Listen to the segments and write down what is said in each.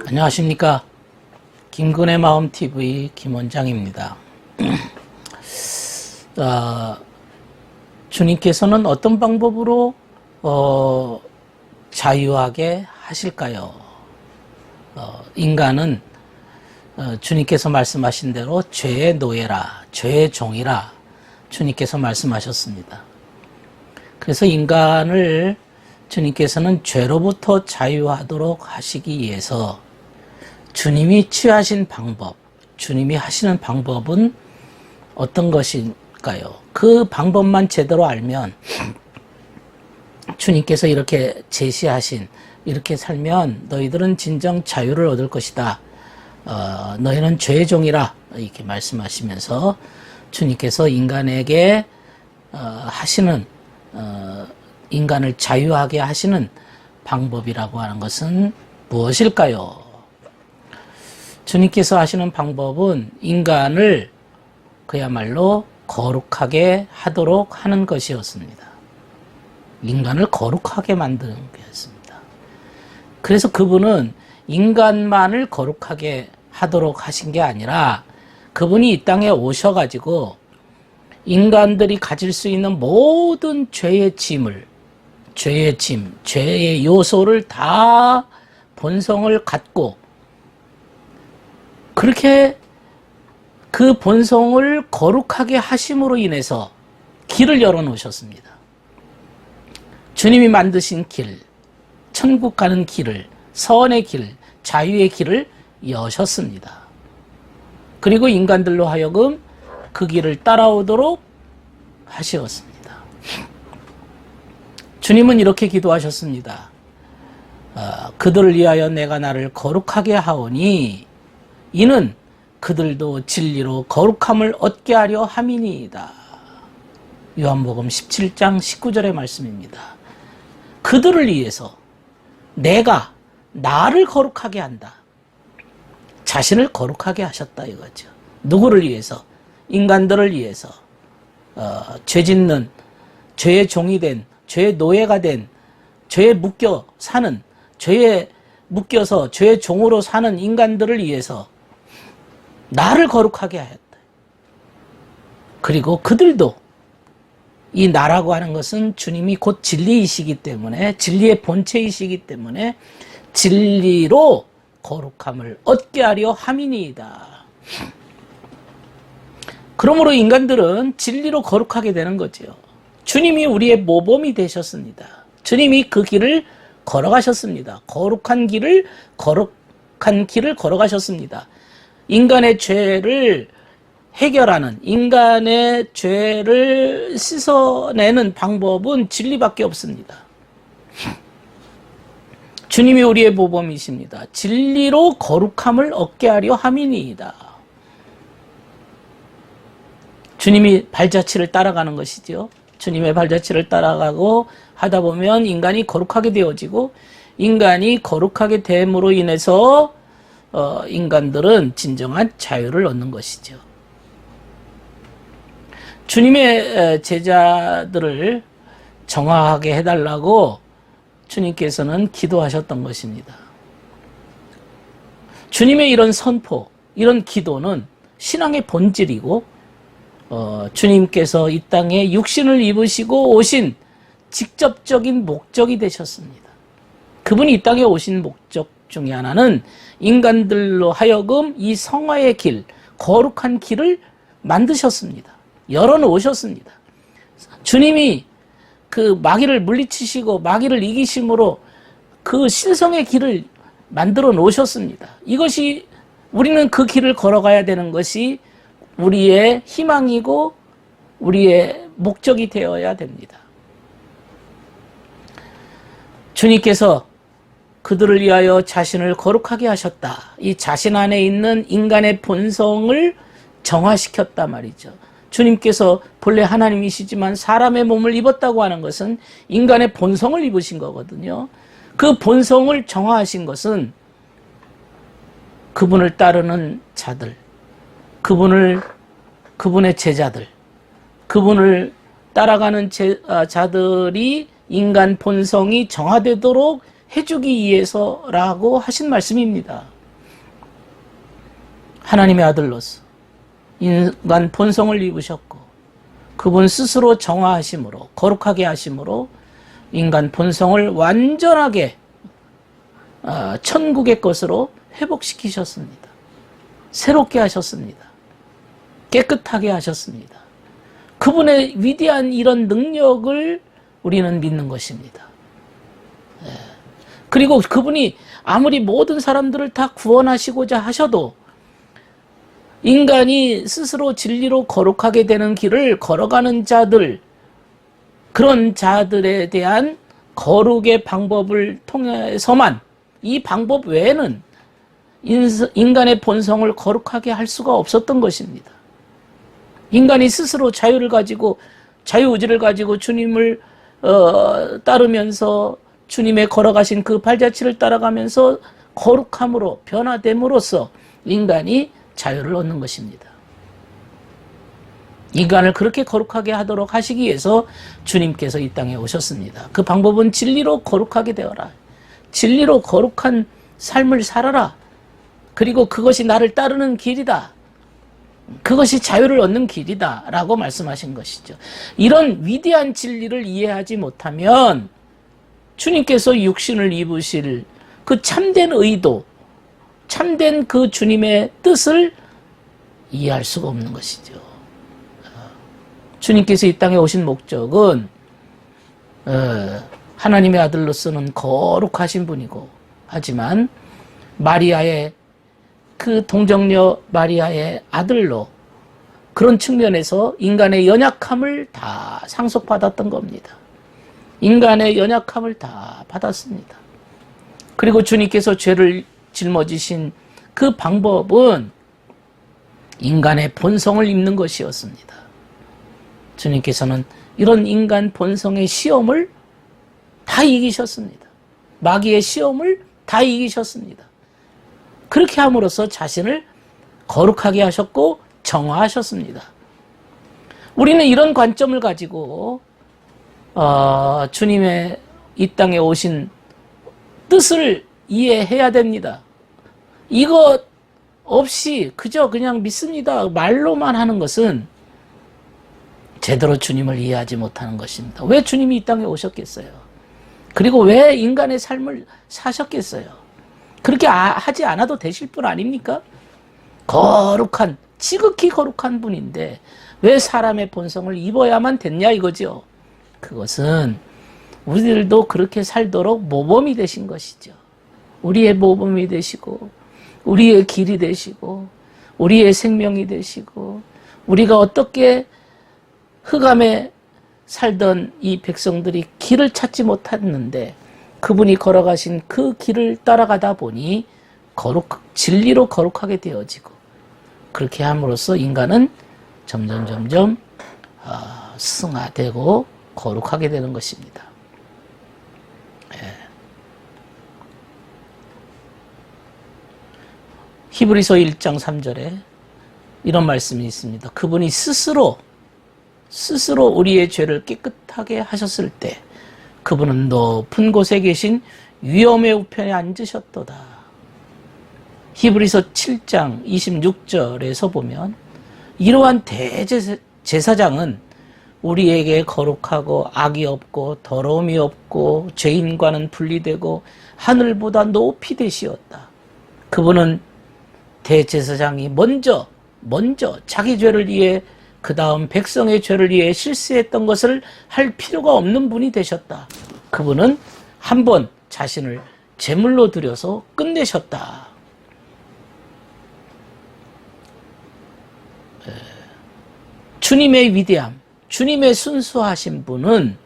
안녕하십니까. 김근의 마음TV 김원장입니다. 주님께서는 어떤 방법으로 자유하게 하실까요? 인간은 주님께서 말씀하신 대로 죄의 노예라, 죄의 종이라 주님께서 말씀하셨습니다. 그래서 인간을 주님께서는 죄로부터 자유하도록 하시기 위해서 주님이 취하신 방법, 주님이 하시는 방법은 어떤 것일까요? 그 방법만 제대로 알면 주님께서 이렇게 제시하신, 이렇게 살면 너희들은 진정 자유를 얻을 것이다. 너희는 죄의 종이라 이렇게 말씀하시면서 주님께서 인간에게 하시는 인간을 자유하게 하시는 방법이라고 하는 것은 무엇일까요? 주님께서 하시는 방법은 인간을 그야말로 거룩하게 하도록 하는 것이었습니다. 인간을 거룩하게 만드는 것이었습니다. 그래서 그분은 인간만을 거룩하게 하도록 하신 게 아니라 그분이 이 땅에 오셔가지고 인간들이 가질 수 있는 모든 죄의 짐을, 죄의 요소를 다 본성을 갖고 그렇게 그 본성을 거룩하게 하심으로 인해서 길을 열어놓으셨습니다. 주님이 만드신 길, 천국 가는 길을, 선의 길, 자유의 길을 여셨습니다. 그리고 인간들로 하여금 그 길을 따라오도록 하시었습니다. 주님은 이렇게 기도하셨습니다. 그들을 위하여 내가 나를 거룩하게 하오니 이는 그들도 진리로 거룩함을 얻게 하려 함이니이다. 요한복음 17장 19절의 말씀입니다. 그들을 위해서 내가 나를 거룩하게 한다. 자신을 거룩하게 하셨다 이거죠. 누구를 위해서? 인간들을 위해서. 죄 짓는, 죄의 종이 된, 죄의 노예가 된, 죄에 묶여 사는, 죄에 묶여서 죄의 종으로 사는 인간들을 위해서 나를 거룩하게 하였다. 그리고 그들도 이 나라고 하는 것은 주님이 곧 진리이시기 때문에, 진리의 본체이시기 때문에 진리로 거룩함을 얻게 하려 함이니이다. 그러므로 인간들은 진리로 거룩하게 되는 거죠. 주님이 우리의 모범이 되셨습니다. 주님이 그 길을 걸어가셨습니다. 거룩한 길을 걸어가셨습니다. 인간의 죄를 해결하는, 인간의 죄를 씻어내는 방법은 진리밖에 없습니다. 주님이 우리의 모범이십니다. 진리로 거룩함을 얻게 하려 함이니이다. 주님이 발자취를 따라가는 것이죠. 주님의 발자취를 따라가고 하다 보면 인간이 거룩하게 되어지고, 인간이 거룩하게 됨으로 인해서 인간들은 진정한 자유를 얻는 것이죠. 주님의 제자들을 정화하게 해달라고 주님께서는 기도하셨던 것입니다. 주님의 이런 선포, 이런 기도는 신앙의 본질이고, 주님께서 이 땅에 육신을 입으시고 오신 직접적인 목적이 되셨습니다. 그분이 이 땅에 오신 목적 중에 하나는 인간들로 하여금 이 성화의 길, 거룩한 길을 만드셨습니다. 열어놓으셨습니다. 주님이 그 마귀를 물리치시고 마귀를 이기심으로 그 신성의 길을 만들어 놓으셨습니다. 이것이, 우리는 그 길을 걸어가야 되는 것이 우리의 희망이고 우리의 목적이 되어야 됩니다. 주님께서 그들을 위하여 자신을 거룩하게 하셨다. 이 자신 안에 있는 인간의 본성을 정화시켰다 말이죠. 주님께서 본래 하나님이시지만 사람의 몸을 입었다고 하는 것은 인간의 본성을 입으신 거거든요. 그 본성을 정화하신 것은 그분을 따르는 자들, 그분의 제자들, 그분을 따라가는 자들이 인간 본성이 정화되도록 해주기 위해서라고 하신 말씀입니다. 하나님의 아들로서 인간 본성을 입으셨고 그분 스스로 정화하심으로 거룩하게 하심으로 인간 본성을 완전하게 천국의 것으로 회복시키셨습니다. 새롭게 하셨습니다. 깨끗하게 하셨습니다. 그분의 위대한 이런 능력을 우리는 믿는 것입니다. 그리고 그분이 아무리 모든 사람들을 다 구원하시고자 하셔도 인간이 스스로 진리로 거룩하게 되는 길을 걸어가는 자들, 그런 자들에 대한 거룩의 방법을 통해서만, 이 방법 외에는 인간의 본성을 거룩하게 할 수가 없었던 것입니다. 인간이 스스로 자유를 가지고, 자유의지를 가지고 주님을 따르면서 주님의 걸어가신 그 발자취를 따라가면서 거룩함으로 변화됨으로써 인간이 자유를 얻는 것입니다. 인간을 그렇게 거룩하게 하도록 하시기 위해서 주님께서 이 땅에 오셨습니다. 그 방법은 진리로 거룩하게 되어라. 진리로 거룩한 삶을 살아라. 그리고 그것이 나를 따르는 길이다. 그것이 자유를 얻는 길이다. 라고 말씀하신 것이죠. 이런 위대한 진리를 이해하지 못하면 주님께서 육신을 입으실 그 참된 의도, 참된 그 주님의 뜻을 이해할 수가 없는 것이죠. 주님께서 이 땅에 오신 목적은 하나님의 아들로서는 거룩하신 분이고, 하지만 마리아의 그 동정녀 마리아의 아들로 그런 측면에서 인간의 연약함을 다 상속받았던 겁니다. 인간의 연약함을 다 받았습니다. 그리고 주님께서 죄를 짊어지신 그 방법은 인간의 본성을 입는 것이었습니다. 주님께서는 이런 인간 본성의 시험을 다 이기셨습니다. 마귀의 시험을 다 이기셨습니다. 그렇게 함으로써 자신을 거룩하게 하셨고 정화하셨습니다. 우리는 이런 관점을 가지고 주님의 이 땅에 오신 뜻을 이해해야 됩니다. 이것 없이 그냥 믿습니다. 말로만 하는 것은 제대로 주님을 이해하지 못하는 것입니다. 왜 주님이 이 땅에 오셨겠어요? 그리고 왜 인간의 삶을 사셨겠어요? 그렇게 하지 않아도 되실 분 아닙니까? 거룩한, 지극히 거룩한 분인데 왜 사람의 본성을 입어야만 됐냐 이거죠. 그것은 우리들도 그렇게 살도록 모범이 되신 것이죠. 우리의 모범이 되시고 우리의 길이 되시고 우리의 생명이 되시고 우리가 어떻게 흑암에 살던 이 백성들이 길을 찾지 못했는데 그분이 걸어가신 그 길을 따라가다 보니 진리로 거룩하게 되어지고, 그렇게 함으로써 인간은 점점 승화되고 거룩하게 되는 것입니다. 히브리서 1장 3절에 이런 말씀이 있습니다. 그분이 스스로 우리의 죄를 깨끗하게 하셨을 때 그분은 높은 곳에 계신 위엄의 우편에 앉으셨도다. 히브리서 7장 26절에서 보면 이러한 대제사장은 우리에게 거룩하고 악이 없고 더러움이 없고 죄인과는 분리되고 하늘보다 높이 되시었다. 그분은 대제사장이 먼저 자기 죄를 위해 그 다음 백성의 죄를 위해 실수했던 것을 할 필요가 없는 분이 되셨다. 그분은 한 번 자신을 제물로 드려서 끝내셨다. 주님의 위대함, 주님의 순수하신 분은,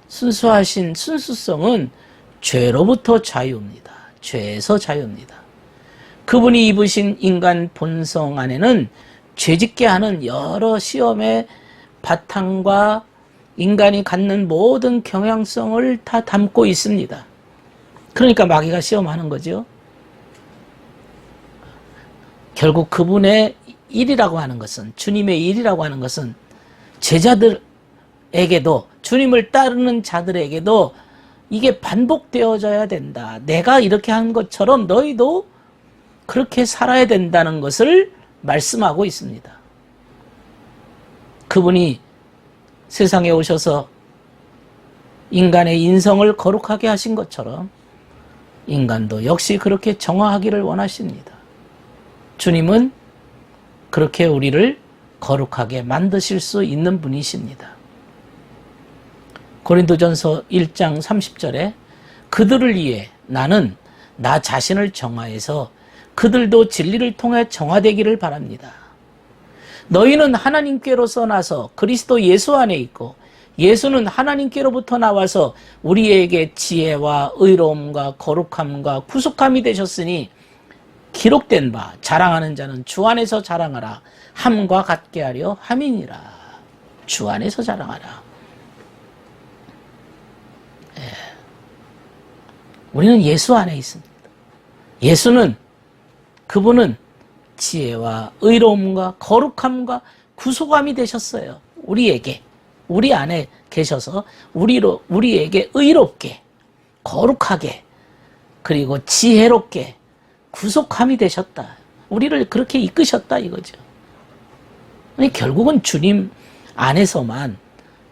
순수성은 죄로부터 자유입니다. 죄에서 자유입니다. 그분이 입으신 인간 본성 안에는 죄짓게 하는 여러 시험의 바탕과 인간이 갖는 모든 경향성을 다 담고 있습니다. 그러니까 마귀가 시험하는 거죠. 결국 그분의 일이라고 하는 것은, 주님의 일이라고 하는 것은 제자들에게도, 주님을 따르는 자들에게도 이게 반복되어져야 된다. 내가 이렇게 한 것처럼 너희도 그렇게 살아야 된다는 것을 말씀하고 있습니다. 그분이 세상에 오셔서 인간의 인성을 거룩하게 하신 것처럼 인간도 역시 그렇게 정화하기를 원하십니다. 주님은 그렇게 우리를 거룩하게 만드실 수 있는 분이십니다. 고린도전서 1장 30절에 그들을 위해 나는 나 자신을 정화해서 그들도 진리를 통해 정화되기를 바랍니다. 너희는 하나님께로서 나서 그리스도 예수 안에 있고 예수는 하나님께로부터 나와서 우리에게 지혜와 의로움과 거룩함과 구속함이 되셨으니 기록된 바 자랑하는 자는 주 안에서 자랑하라 함과 같게 하려 함이니라. 주 안에서 자랑하라. 우리는 예수 안에 있습니다. 예수는 그분은 지혜와 의로움과 거룩함과 구속함이 되셨어요. 우리에게 우리 안에 계셔서 우리에게 의롭게 거룩하게 그리고 지혜롭게 구속함이 되셨다. 우리를 그렇게 이끄셨다 이거죠. 결국은 주님 안에서만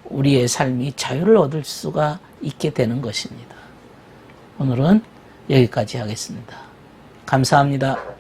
우리의 삶이 자유를 얻을 수가 있게 되는 것입니다. 오늘은 여기까지 하겠습니다. 감사합니다.